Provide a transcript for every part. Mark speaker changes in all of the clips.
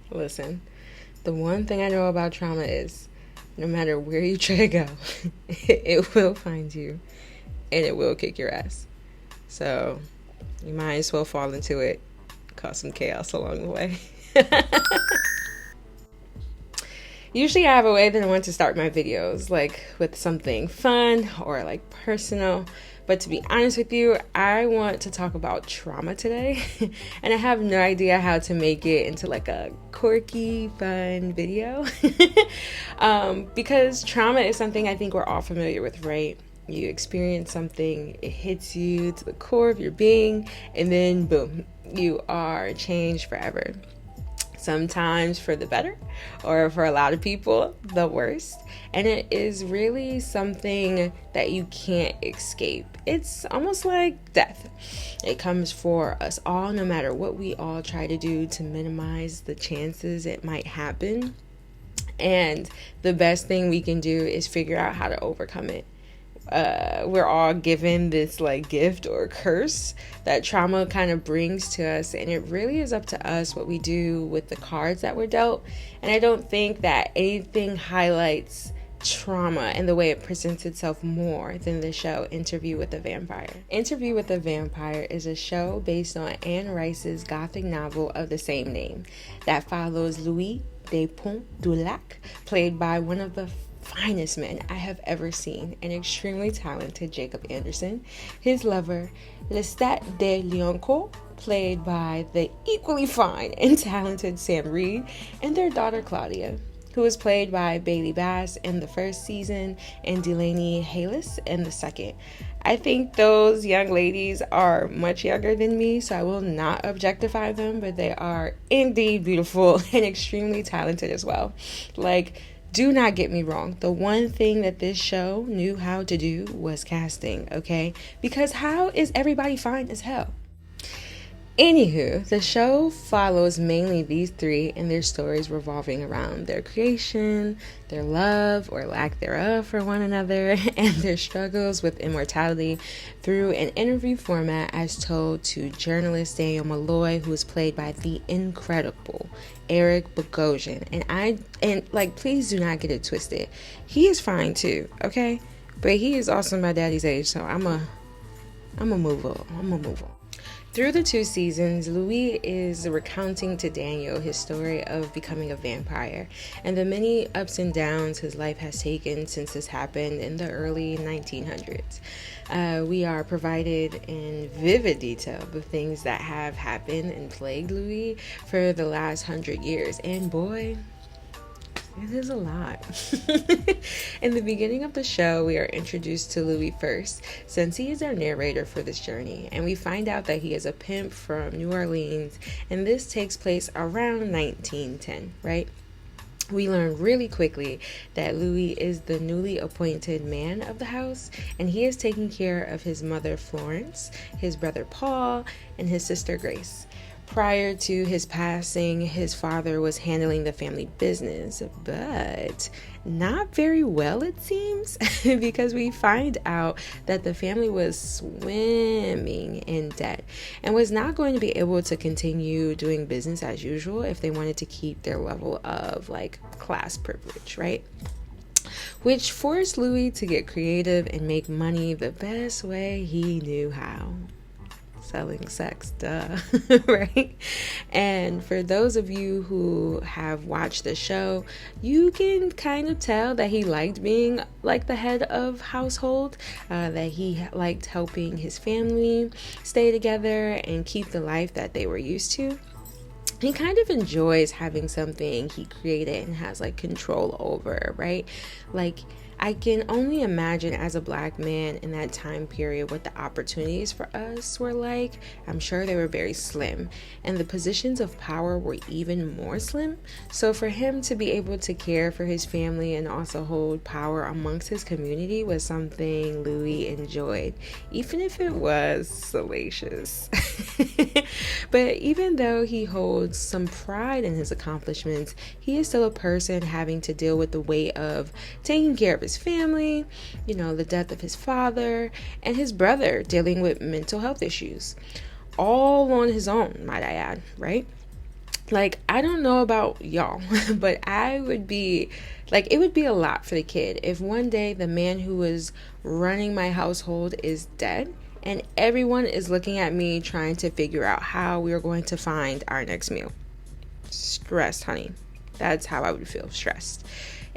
Speaker 1: Listen, the one thing I know about trauma is no matter where you try to go, it will find you and it will kick your ass. So you might as well fall into it, cause some chaos along the way. Usually I have a way that I want to start my videos, like with something fun or like personal. But to be honest with you, I want to talk about trauma today. And I have no idea how to make it into like a quirky, fun video. Because trauma is something I think we're all familiar with, right? You experience something, it hits you to the core of your being, and then boom, you are changed forever. Sometimes for the better, or for a lot of people, the worst. And it is really something that you can't escape. It's almost like death. It comes for us all, no matter what we all try to do to minimize the chances it might happen. And the best thing we can do is figure out how to overcome it. We're all given this like gift or curse that trauma kind of brings to us, and it really is up to us what we do with the cards that we're dealt. And I don't think that anything highlights trauma and the way it presents itself more than the show Interview with a Vampire. Interview with a Vampire is a show based on Anne Rice's gothic novel of the same name that follows Louis de Pont-du-Lac, played by one of the finest men I have ever seen, an extremely talented Jacob Anderson, his lover, Lestat de Lioncourt, played by the equally fine and talented Sam Reed, and their daughter Claudia, who was played by Bailey Bass in the first season and Delaney Hayles in the second. I think those young ladies are much younger than me, so I will not objectify them, but they are indeed beautiful and extremely talented as well. Like, do not get me wrong. The one thing that this show knew how to do was casting, okay? Because how is everybody fine as hell? Anywho, the show follows mainly these three and their stories revolving around their creation, their love or lack thereof for one another, and their struggles with immortality through an interview format as told to journalist Daniel Malloy, who is played by the incredible Eric Bogosian. And please do not get it twisted. He is fine too, okay? But he is also my daddy's age, so I'm a move on. Through the two seasons, Louis is recounting to Daniel his story of becoming a vampire and the many ups and downs his life has taken since this happened in the early 1900s. We are provided in vivid detail the things that have happened and plagued Louis for the last 100 years. And boy, it is a lot. In the beginning of the show, we are introduced to Louis first, since he is our narrator for this journey, and we find out that he is a pimp from New Orleans, and this takes place around 1910, right? We learn really quickly that Louis is the newly appointed man of the house, and he is taking care of his mother Florence, his brother Paul, and his sister Grace. Prior to his passing, his father was handling the family business, but not very well, it seems, because we find out that the family was swimming in debt and was not going to be able to continue doing business as usual if they wanted to keep their level of class privilege, right? Which forced Louis to get creative and make money the best way he knew how. Selling sex, duh, right? And for those of you who have watched the show, you can kind of tell that he liked being like the head of household, that he liked helping his family stay together and keep the life that they were used to. He kind of enjoys having something he created and has control over, right? I can only imagine as a black man in that time period what the opportunities for us were like. I'm sure they were very slim, and the positions of power were even more slim. So for him to be able to care for his family and also hold power amongst his community was something Louis enjoyed, even if it was salacious. But even though he holds some pride in his accomplishments, he is still a person having to deal with the weight of taking care of his family, the death of his father, and his brother dealing with mental health issues. All on his own, might I add, right? Like, I don't know about y'all, but I would be like, it would be a lot for the kid if one day the man who was running my household is dead and everyone is looking at me trying to figure out how we are going to find our next meal. Stressed, honey. That's how I would feel, stressed.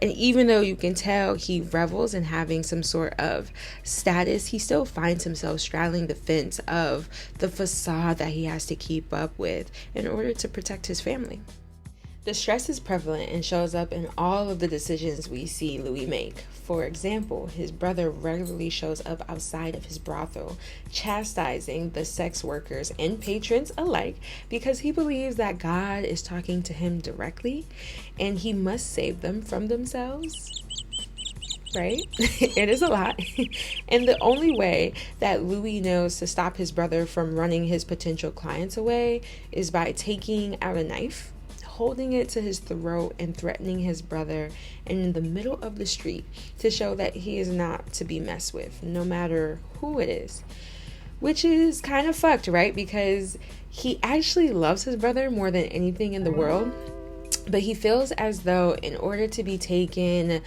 Speaker 1: And even though you can tell he revels in having some sort of status, he still finds himself straddling the fence of the facade that he has to keep up with in order to protect his family. The stress is prevalent and shows up in all of the decisions we see Louis make. For example, his brother regularly shows up outside of his brothel, chastising the sex workers and patrons alike because he believes that God is talking to him directly and he must save them from themselves. Right? It is a lot. And the only way that Louis knows to stop his brother from running his potential clients away is by taking out a knife, holding it to his throat and threatening his brother in the middle of the street to show that he is not to be messed with, no matter who it is. Which is kind of fucked, right? Because he actually loves his brother more than anything in the world. But he feels as though in order to be taken,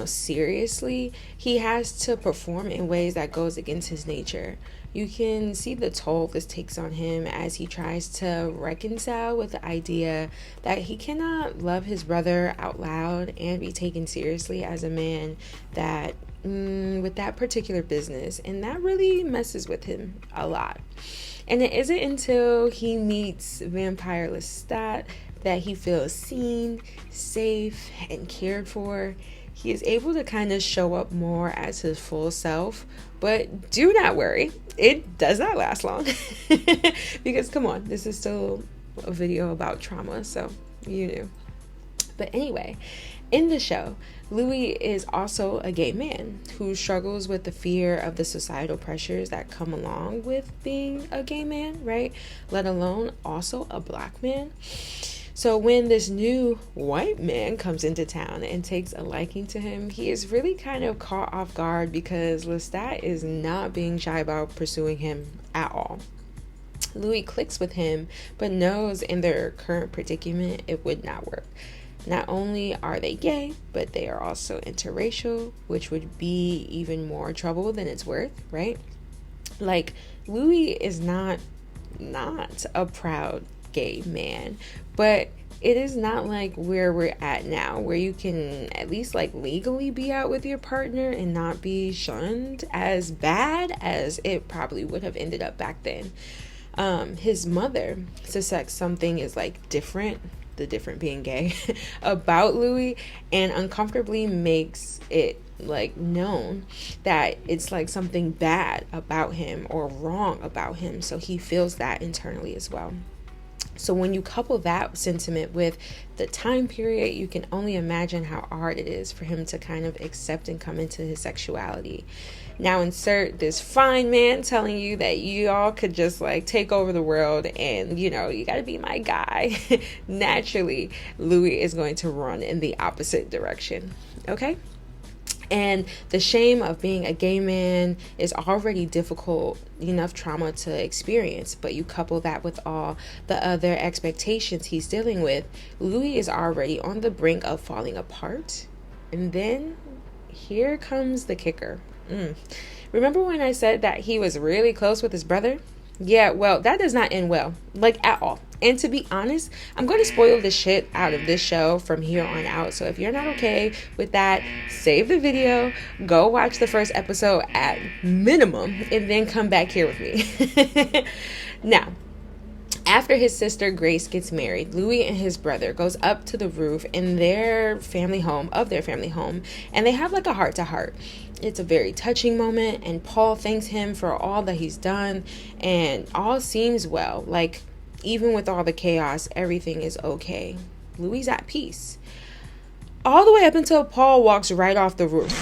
Speaker 1: seriously, he has to perform in ways that goes against his nature. You can see the toll this takes on him as he tries to reconcile with the idea that he cannot love his brother out loud and be taken seriously as a man that with that particular business, and that really messes with him a lot. And it isn't until he meets Vampire Lestat that he feels seen, safe, and cared for. He is able to kind of show up more as his full self, but do not worry, it does not last long. Because come on, this is still a video about trauma, so you knew. But anyway, in the show, Louis is also a gay man who struggles with the fear of the societal pressures that come along with being a gay man, right? Let alone also a black man. So when this new white man comes into town and takes a liking to him, he is really kind of caught off guard because Lestat is not being shy about pursuing him at all. Louis clicks with him, but knows in their current predicament it would not work. Not only are they gay, but they are also interracial, which would be even more trouble than it's worth, right? Like, Louis is not a proud gay man, but it is not like where we're at now, where you can at least like legally be out with your partner and not be shunned as bad as it probably would have ended up back then. His mother suspects something is like different, the different being gay, about Louis, and uncomfortably makes it like known that it's like something bad about him or wrong about him, so he feels that internally as well. So when you couple that sentiment with the time period, you can only imagine how hard it is for him to kind of accept and come into his sexuality. Now insert this fine man telling you that you all could just like take over the world and, you gotta be my guy. Naturally, Louis is going to run in the opposite direction. Okay? And the shame of being a gay man is already difficult enough trauma to experience, but you couple that with all the other expectations he's dealing with, Louis is already on the brink of falling apart. And then here comes the kicker. Remember when I said that he was really close with his brother? Yeah, well, that does not end well, like at all. And to be honest, I'm going to spoil the shit out of this show from here on out. So if you're not okay with that, save the video, go watch the first episode at minimum, and then come back here with me. Now, after his sister Grace gets married, Louis and his brother goes up to the roof in their family home, and they have like a heart-to-heart. It's a very touching moment, and Paul thanks him for all that he's done, and all seems well. Like, even with all the chaos, everything is okay. Louis is at peace. All the way up until Paul walks right off the roof.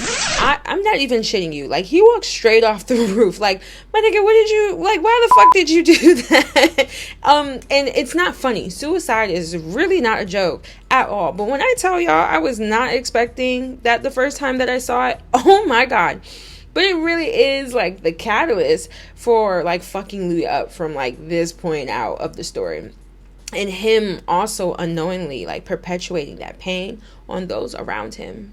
Speaker 1: I'm not even shitting you. Like, he walks straight off the roof. Like, my nigga, why the fuck did you do that? And it's not funny. Suicide is really not a joke at all. But when I tell y'all, I was not expecting that the first time that I saw it. Oh my God. But it really is like the catalyst for like fucking Louis up from like this point out of the story. and him also unknowingly like perpetuating that pain on those around him.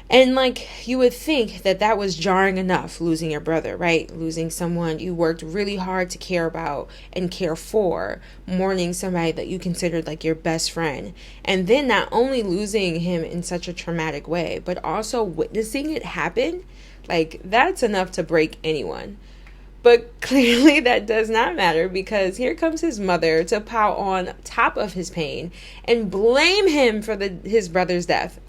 Speaker 1: And like you would think that that was jarring enough, losing your brother, right? Losing someone you worked really hard to care about and care for, mourning somebody that you considered like your best friend, and then not only losing him in such a traumatic way, but also witnessing it happen. Like, that's enough to break anyone. But clearly that does not matter, because here comes his mother to pile on top of his pain and blame him for his brother's death.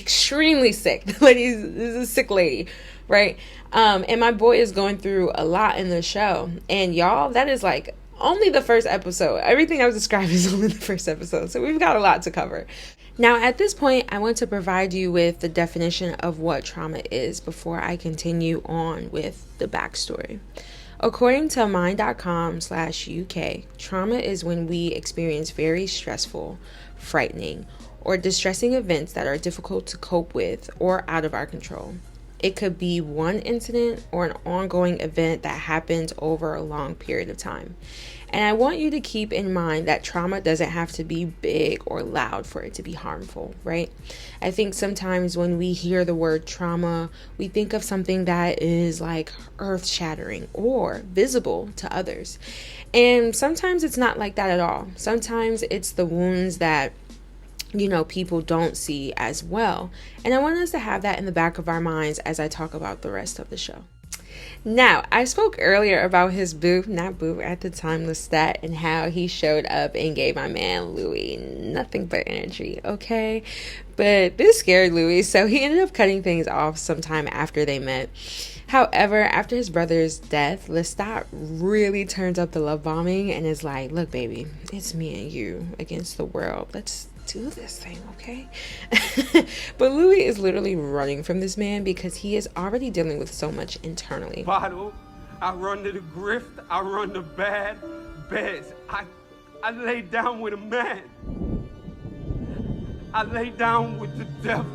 Speaker 1: Extremely sick. Like, this is a sick lady, right? And my boy is going through a lot in the show. And y'all, that is like only the first episode. Everything I was describing is only the first episode. So we've got a lot to cover. Now, at this point, I want to provide you with the definition of what trauma is before I continue on with the backstory. According to mind.com/UK, trauma is when we experience very stressful, frightening, or distressing events that are difficult to cope with or out of our control. It could be one incident or an ongoing event that happens over a long period of time. And I want you to keep in mind that trauma doesn't have to be big or loud for it to be harmful, right? I think sometimes when we hear the word trauma, we think of something that is like earth-shattering or visible to others. And sometimes it's not like that at all. Sometimes it's the wounds that people don't see as well. And I want us to have that in the back of our minds as I talk about the rest of the show. Now, I spoke earlier about his boo at the time, Lestat, and how he showed up and gave my man Louis nothing but energy, okay? But this scared Louis, so he ended up cutting things off sometime after they met. However, after his brother's death, Lestat really turns up the love bombing and is like, look, baby, it's me and you against the world. Let's do this thing, okay? But Louis is literally running from this man because he is already dealing with so much internally.
Speaker 2: Bottle, I run to the grift, I run to bad beds. I lay down with a man. I lay down with the devil.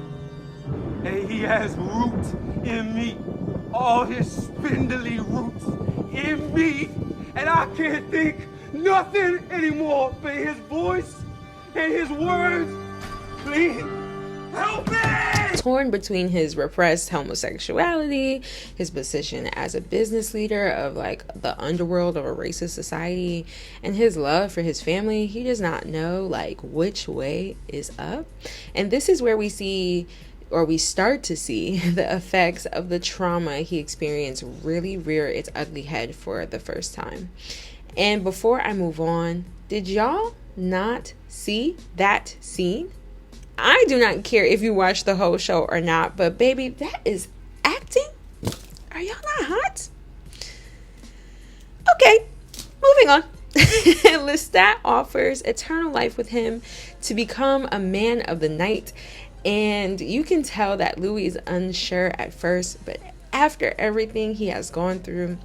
Speaker 2: And he has roots in me. All his spindly roots in me. And I can't think nothing anymore but his voice and his words. Please help me!
Speaker 1: Torn between his repressed homosexuality, his position as a business leader of like the underworld of a racist society, and his love for his family, he does not know like which way is up. And this is where we start to see the effects of the trauma he experienced really rear its ugly head for the first time. And before I move on, did y'all not see that scene? I do not care if you watch the whole show or not, but baby, that is acting. Are y'all not hot? Okay, moving on. Lestat offers eternal life with him to become a man of the night, and you can tell that Louis is unsure at first, but after everything he has gone through,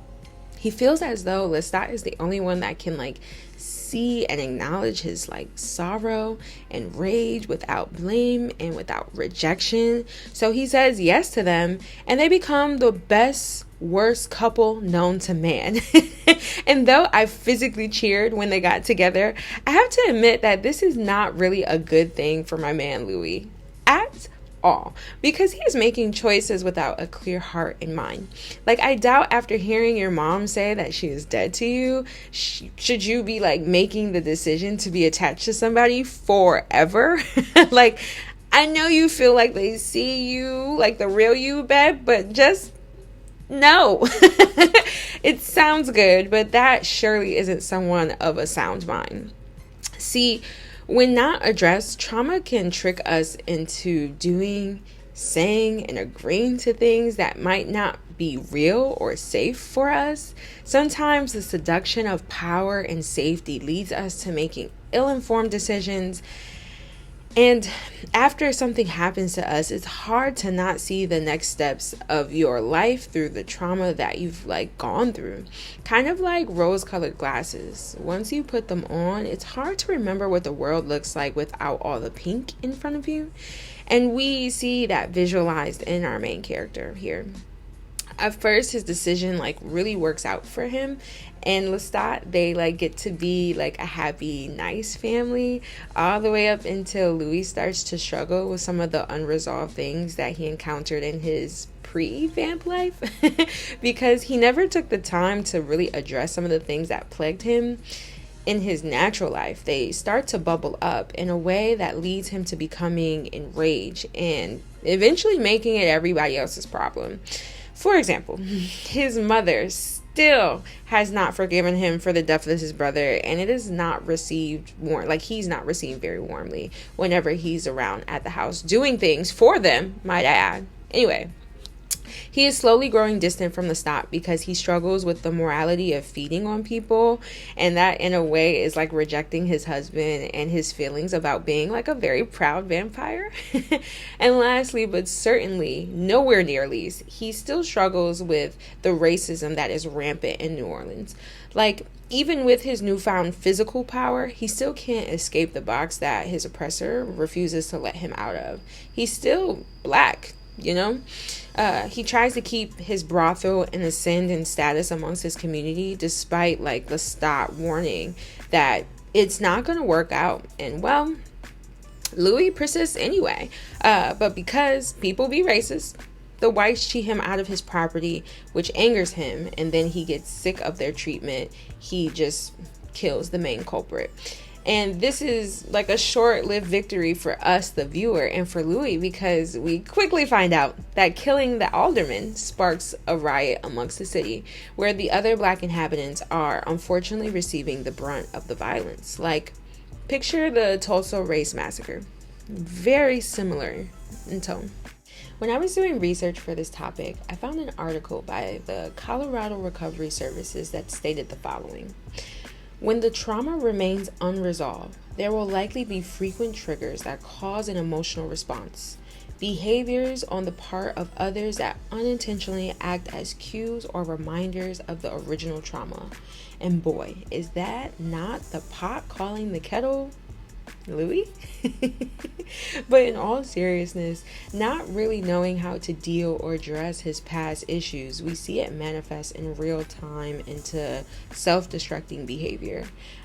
Speaker 1: he feels as though Lestat is the only one that can like see and acknowledge his like sorrow and rage without blame and without rejection. So he says yes to them, and they become the best worst couple known to man. And though I physically cheered when they got together, I have to admit that this is not really a good thing for my man Louis at all, because he is making choices without a clear heart in mind. Like, I doubt after hearing your mom say that she is dead to you, should you be like making the decision to be attached to somebody forever? Like, I know you feel like they see you like the real you, babe, but just no. It sounds good, but that surely isn't someone of a sound mind. See, when not addressed, trauma can trick us into doing, saying, and agreeing to things that might not be real or safe for us. Sometimes the seduction of power and safety leads us to making ill-informed decisions. And after something happens to us, it's hard to not see the next steps of your life through the trauma that you've like gone through. Kind of like rose-colored glasses. Once you put them on, it's hard to remember what the world looks like without all the pink in front of you. And we see that visualized in our main character here. At first, his decision like really works out for him, and Lestat, they like get to be like a happy, nice family all the way up until Louis starts to struggle with some of the unresolved things that he encountered in his pre-vamp life because he never took the time to really address some of the things that plagued him in his natural life. They start to bubble up in a way that leads him to becoming enraged and eventually making it everybody else's problem. For example, his mother still has not forgiven him for the death of his brother, and it is not received he's not received very warmly whenever he's around at the house doing things for them, might I add. Anyway, he is slowly growing distant from Lestat because he struggles with the morality of feeding on people, and that in a way is like rejecting his husband and his feelings about being like a very proud vampire. And lastly, but certainly nowhere near least, he still struggles with the racism that is rampant in New Orleans. Like, even with his newfound physical power, he still can't escape the box that his oppressor refuses to let him out of. He's still black, you know? He tries to keep his brothel and ascendant status amongst his community, despite like Lestat warning that it's not going to work out. And well, Louis persists anyway. But because people be racist, the whites cheat him out of his property, which angers him, and then he gets sick of their treatment. He just kills the main culprit. And this is like a short-lived victory for us, the viewer, and for Louis, because we quickly find out that killing the alderman sparks a riot amongst the city, where the other black inhabitants are unfortunately receiving the brunt of the violence. Like, picture the Tulsa Race Massacre. Very similar in tone. When I was doing research for this topic, I found an article by the Colorado Recovery Services that stated the following. When the trauma remains unresolved, there will likely be frequent triggers that cause an emotional response, behaviors on the part of others that unintentionally act as cues or reminders of the original trauma. And boy, is that not the pot calling the kettle Louis? But in all seriousness, not really knowing how to deal or address his past issues, we see it manifest in real time into self-destructing behavior.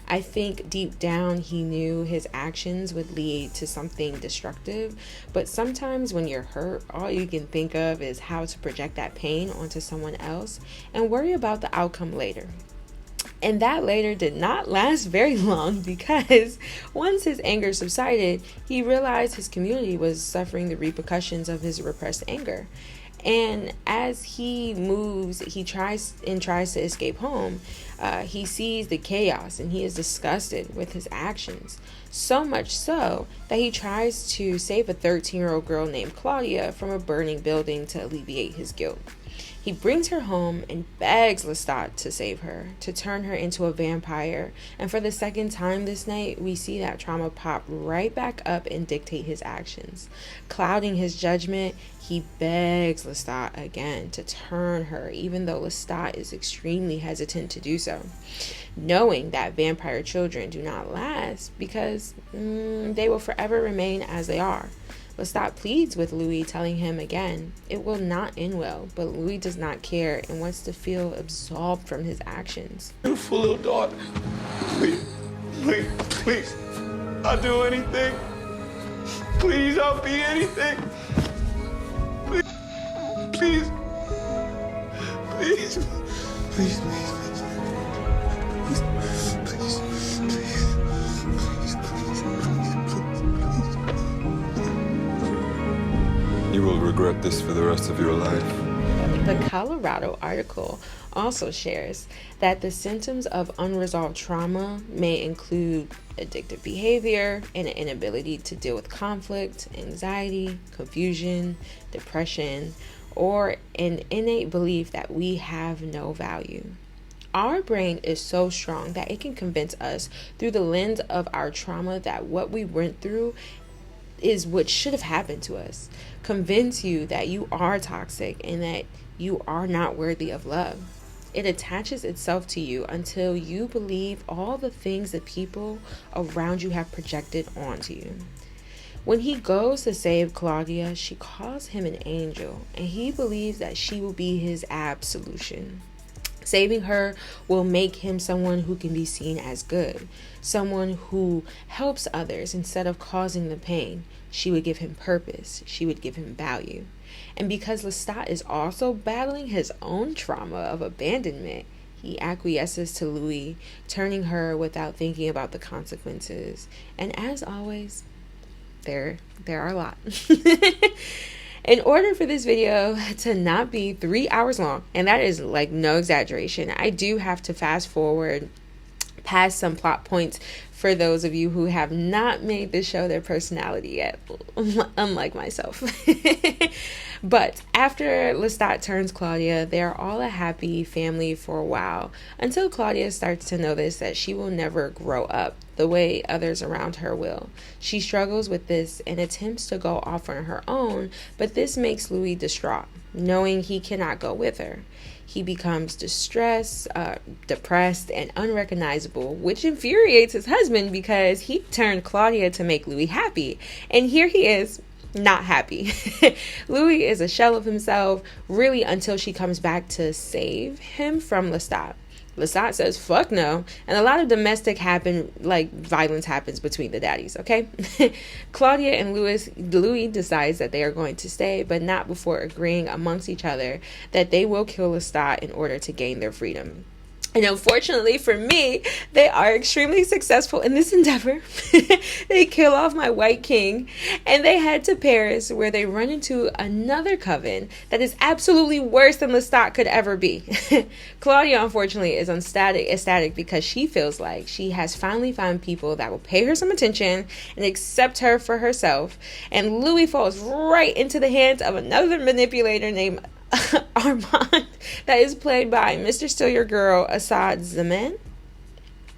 Speaker 1: I think deep down he knew his actions would lead to something destructive, but sometimes when you're hurt, all you can think of is how to project that pain onto someone else and worry about the outcome later. And that later did not last very long, because once his anger subsided, he realized his community was suffering the repercussions of his repressed anger. And as he moves, he tries to escape home. He sees the chaos and he is disgusted with his actions. So much so that he tries to save a 13-year-old girl named Claudia from a burning building to alleviate his guilt. He brings her home and begs Lestat to save her, to turn her into a vampire. And for the second time this night, we see that trauma pop right back up and dictate his actions. Clouding his judgment, he begs Lestat again to turn her, even though Lestat is extremely hesitant to do so, knowing that vampire children do not last because they will forever remain as they are. Lestat pleads with Louis, telling him again it will not end well, but Louis does not care and wants to feel absolved from his actions.
Speaker 3: Beautiful little daughter. Please, I'll do anything. Please, I'll be anything. Please, please, please, please, you will regret this for the rest of your life.
Speaker 1: The Colorado article also shares that the symptoms of unresolved trauma may include addictive behavior and an inability to deal with conflict, anxiety, confusion, depression, or an innate belief that we have no value. Our brain is so strong that it can convince us through the lens of our trauma that what we went through is what should have happened to us. Convince you that you are toxic and that you are not worthy of love. It attaches itself to you until you believe all the things that people around you have projected onto you. When he goes to save Claudia, she calls him an angel, and he believes that she will be his absolution. Saving her will make him someone who can be seen as good, someone who helps others instead of causing the pain. She would give him purpose. She would give him value. And because Lestat is also battling his own trauma of abandonment, he acquiesces to Louis, turning her without thinking about the consequences. And as always, there are a lot. In order for this video to not be 3 hours long, and that is like no exaggeration, I do have to fast forward past some plot points for those of you who have not made this show their personality yet, unlike myself. But after Lestat turns Claudia, they are all a happy family for a while, until Claudia starts to notice that she will never grow up the way others around her will. She struggles with this and attempts to go off on her own, but this makes Louis distraught, knowing he cannot go with her. He becomes distressed, depressed, and unrecognizable, which infuriates his husband because he turned Claudia to make Louis happy. And here he is, not happy. Louis is a shell of himself, really, until she comes back to save him from Lestat. Lestat says fuck no, and a lot of domestic violence happens between the daddies, okay? Claudia and Louis decides that they are going to stay, but not before agreeing amongst each other that they will kill Lestat in order to gain their freedom. And unfortunately for me, they are extremely successful in this endeavor. They kill off my White King, and they head to Paris, where they run into another coven that is absolutely worse than Lestat could ever be. Claudia, unfortunately, is ecstatic because she feels like she has finally found people that will pay her some attention and accept her for herself. And Louis falls right into the hands of another manipulator named Armand, that is played by Mr. Still Your Girl, Assad Zaman.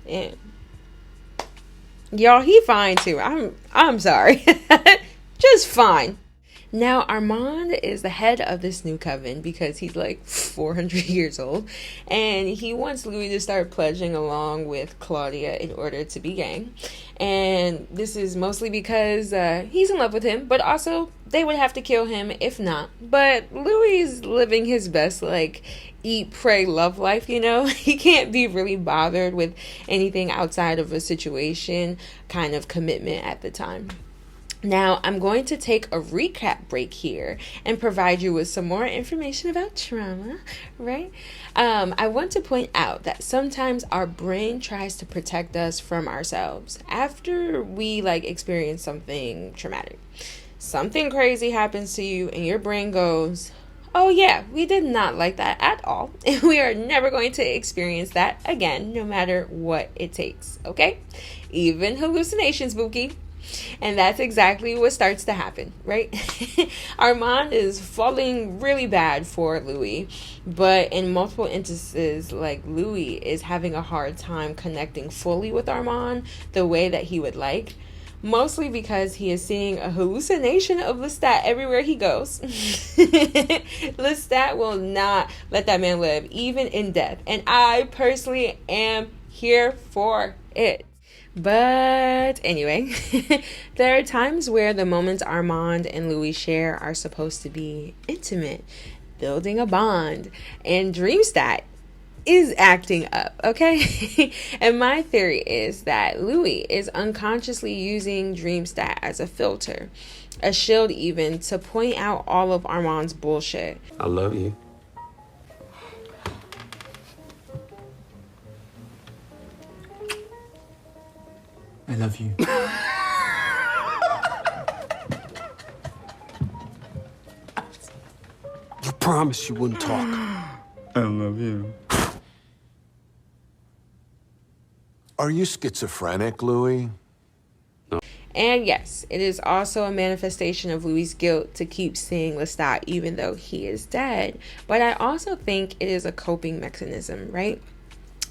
Speaker 1: And y'all, he fine too. I'm sorry. Just fine. Now, Armand is the head of this new coven because he's like 400 years old, and he wants Louis to start pledging along with Claudia in order to be gang. And this is mostly because he's in love with him, but also they would have to kill him if not. But Louis is living his best, like, eat, pray, love life, you know? He can't be really bothered with anything outside of a situation kind of commitment at the time. Now, I'm going to take a recap break here and provide you with some more information about trauma, right? I want to point out that sometimes our brain tries to protect us from ourselves after we experience something traumatic. Something crazy happens to you and your brain goes, oh yeah, we did not like that at all, and we are never going to experience that again, no matter what it takes, okay? Even hallucinations, Bookie. And that's exactly what starts to happen, right? Armand is falling really bad for Louis, but in multiple instances, Louis is having a hard time connecting fully with Armand the way that he would like, mostly because he is seeing a hallucination of Lestat everywhere he goes. Lestat will not let that man live, even in death, and I personally am here for it. But anyway, there are times where the moments Armand and Louis share are supposed to be intimate, building a bond, and Dreamstat is acting up, okay? And my theory is that Louis is unconsciously using Dreamstat as a filter, a shield even, to point out all of Armand's bullshit.
Speaker 3: I love you.
Speaker 4: I love you.
Speaker 2: You promised you wouldn't talk.
Speaker 4: I love you.
Speaker 5: Are you schizophrenic, Louis?
Speaker 1: And yes, it is also a manifestation of Louis' guilt to keep seeing Lestat even though he is dead. But I also think it is a coping mechanism, right?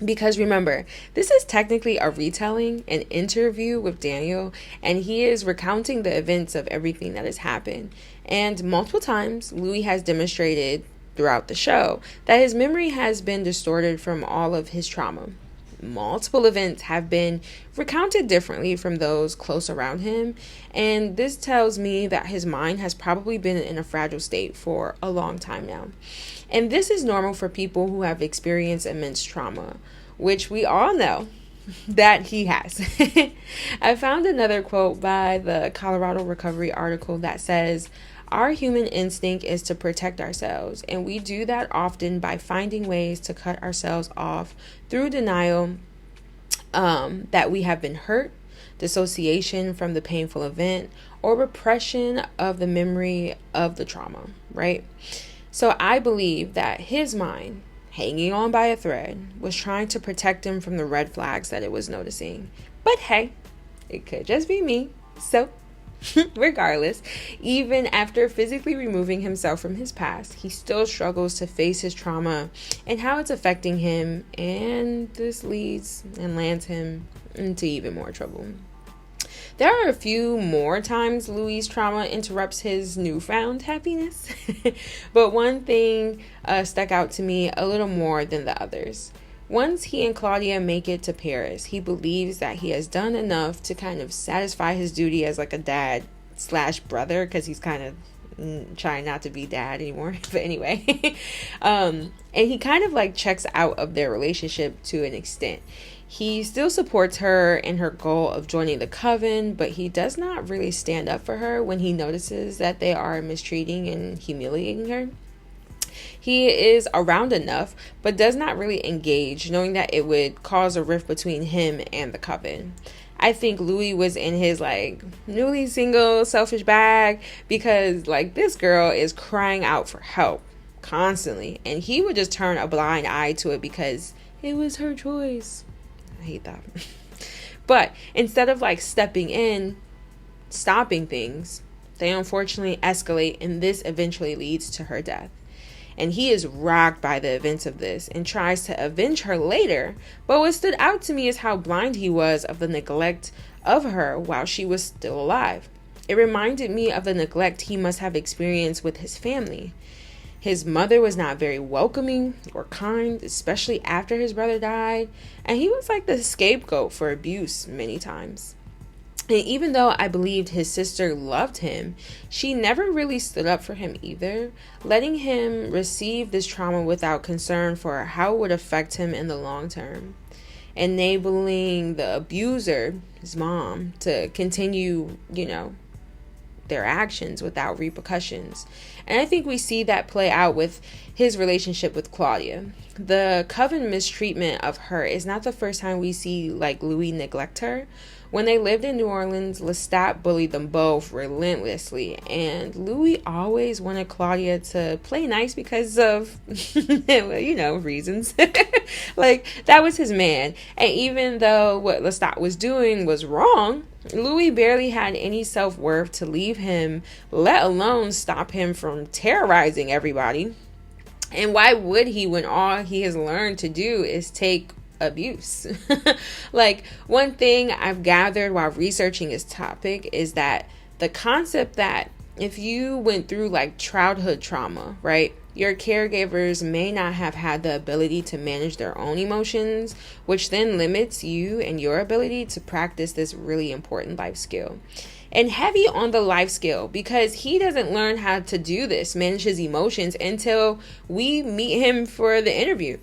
Speaker 1: Because remember, this is technically a retelling, an interview with Daniel, and he is recounting the events of everything that has happened. And multiple times, Louis has demonstrated throughout the show that his memory has been distorted from all of his trauma. multiple events have been recounted differently from those close around him, and this tells me that his mind has probably been in a fragile state for a long time now. And this is normal for people who have experienced immense trauma, which we all know that he has. I found another quote by the Colorado Recovery article that says, "Our human instinct is to protect ourselves, and we do that often by finding ways to cut ourselves off through denial that we have been hurt, dissociation from the painful event, or repression of the memory of the trauma," right? So I believe that his mind, hanging on by a thread, was trying to protect him from the red flags that it was noticing. But hey, it could just be me. So regardless, even after physically removing himself from his past, he still struggles to face his trauma and how it's affecting him, and this leads and lands him into even more trouble. There are a few more times Louis' trauma interrupts his newfound happiness, but one thing stuck out to me a little more than the others. Once he and Claudia make it to Paris, he believes that he has done enough to kind of satisfy his duty as like a dad / brother, because he's kind of trying not to be dad anymore. But anyway, and he kind of like checks out of their relationship to an extent. He still supports her in her goal of joining the coven, but he does not really stand up for her when he notices that they are mistreating and humiliating her. He is around enough, but does not really engage, knowing that it would cause a rift between him and the coven. I think Louis was in his like newly single selfish bag, because like this girl is crying out for help constantly, and he would just turn a blind eye to it because it was her choice. I hate that. But instead of like stepping in, stopping things, they unfortunately escalate, and this eventually leads to her death. And he is rocked by the events of this and tries to avenge her later. But what stood out to me is how blind he was of the neglect of her while she was still alive. It reminded me of the neglect he must have experienced with his family. His mother was not very welcoming or kind, especially after his brother died, and he was like the scapegoat for abuse many times. And even though I believed his sister loved him, she never really stood up for him either, letting him receive this trauma without concern for how it would affect him in the long term, enabling the abuser, his mom, to continue, their actions without repercussions. And I think we see that play out with his relationship with Claudia. The coven mistreatment of her is not the first time we see like Louis neglect her. When they lived in New Orleans, Lestat bullied them both relentlessly, and Louis always wanted Claudia to play nice because of, reasons. Like, that was his man. And even though what Lestat was doing was wrong, Louis barely had any self-worth to leave him, let alone stop him from terrorizing everybody. And why would he, when all he has learned to do is take abuse? Like, one thing I've gathered while researching this topic is that the concept that if you went through like childhood trauma, right, your caregivers may not have had the ability to manage their own emotions, which then limits you and your ability to practice this really important life skill. And heavy on the life skill, because he doesn't learn how to do this, manage his emotions, until we meet him for the interview.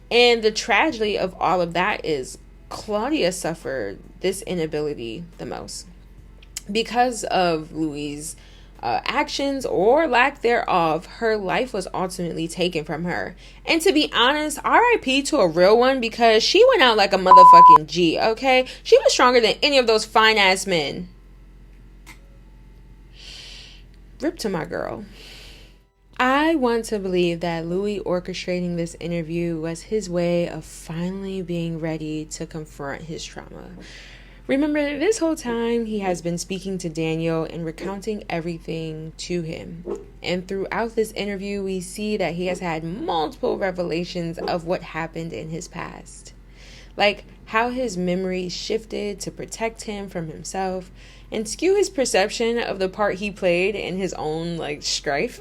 Speaker 1: And the tragedy of all of that is Claudia suffered this inability the most. Because of Louis' actions or lack thereof, her life was ultimately taken from her. And to be honest, RIP to a real one, because she went out like a motherfucking G, okay? She was stronger than any of those fine ass men. Rip to my girl. I want to believe that Louis orchestrating this interview was his way of finally being ready to confront his trauma. Remember, this whole time he has been speaking to Daniel and recounting everything to him. And throughout this interview, we see that he has had multiple revelations of what happened in his past. Like how his memory shifted to protect him from himself and skew his perception of the part he played in his own like strife.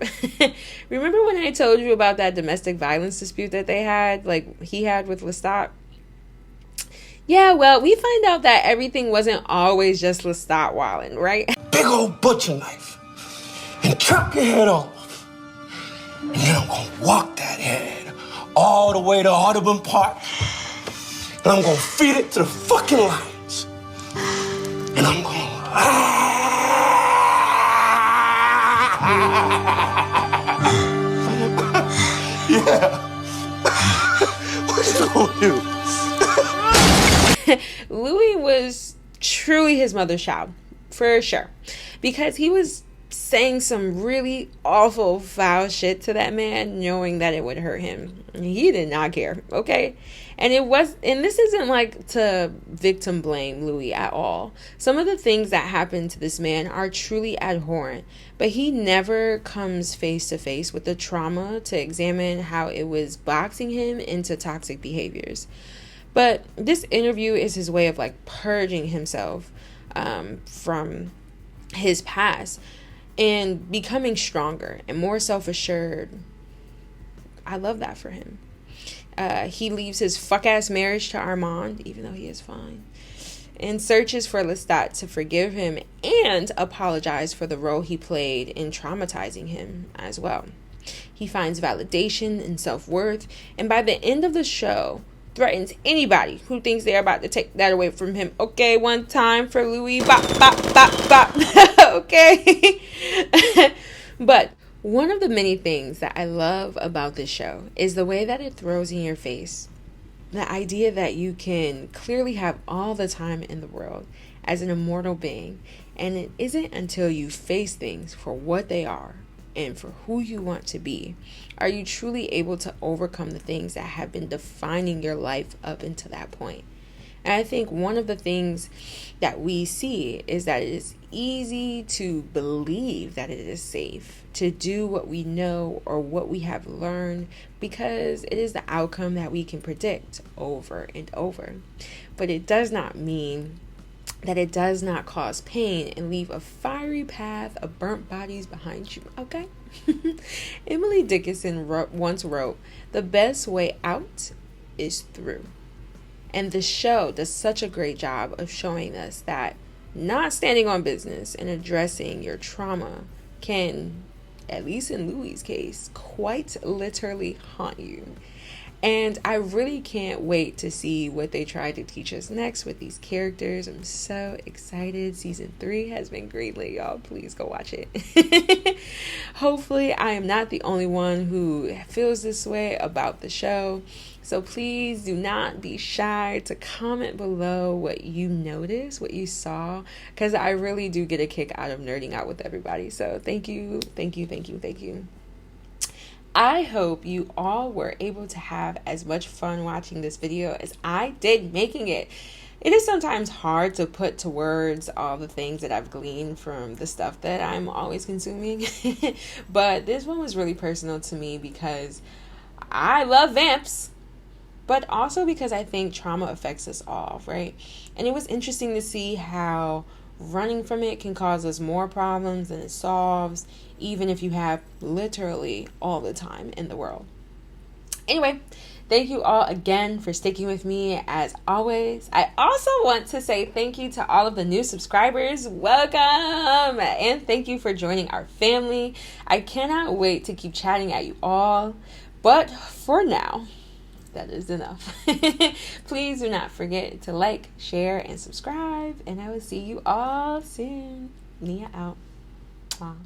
Speaker 1: Remember when I told you about that domestic violence dispute that he had with Lestat? Yeah, well, we find out that everything wasn't always just Lestat wildin', right?
Speaker 3: Big old butcher knife and chop your head off. And then I'm gonna walk that head all the way to Audubon Park. And I'm gonna feed it to the fucking lions. And I'm gonna... Yeah. What you gonna do?
Speaker 1: Louis was truly his mother's child, for sure, because he was saying some really awful, foul shit to that man, knowing that it would hurt him. He did not care, okay? And this isn't like to victim blame Louis at all. Some of the things that happened to this man are truly abhorrent, but he never comes face to face with the trauma to examine how it was boxing him into toxic behaviors. But this interview is his way of like purging himself from his past and becoming stronger and more self-assured. I love that for him. He leaves his fuck-ass marriage to Armand, even though he is fine, and searches for Lestat to forgive him and apologize for the role he played in traumatizing him as well. He finds validation and self-worth, and by the end of the show, threatens anybody who thinks they're about to take that away from him. Okay, one time for Louis. Bop, bop, bop, bop. Okay. But one of the many things that I love about this show is the way that it throws in your face the idea that you can clearly have all the time in the world as an immortal being, and it isn't until you face things for what they are and for who you want to be are you truly able to overcome the things that have been defining your life up until that point. And I think one of the things that we see is that it is easy to believe that it is safe to do what we know or what we have learned because it is the outcome that we can predict over and over. But it does not mean that it does not cause pain and leave a fiery path of burnt bodies behind you, okay? Emily Dickinson once wrote, "The best way out is through." And the show does such a great job of showing us that not standing on business and addressing your trauma can, at least in Louis' case, quite literally haunt you. And I really can't wait to see what they try to teach us next with these characters. I'm so excited. Season 3 has been greenlit, y'all. Please go watch it. Hopefully, I am not the only one who feels this way about the show. So please do not be shy to comment below what you noticed, what you saw, because I really do get a kick out of nerding out with everybody. So thank you, thank you, thank you, thank you. I hope you all were able to have as much fun watching this video as I did making it. It is sometimes hard to put to words all the things that I've gleaned from the stuff that I'm always consuming. But this one was really personal to me because I love vamps, but also because I think trauma affects us all, right? And it was interesting to see how running from it can cause us more problems than it solves, even if you have literally all the time in the world. Anyway, thank you all again for sticking with me as always. I also want to say thank you to all of the new subscribers. Welcome! And thank you for joining our family. I cannot wait to keep chatting at you all. But for now, that is enough. Please do not forget to like, share, and subscribe. And I will see you all soon. Nia out. Mwah.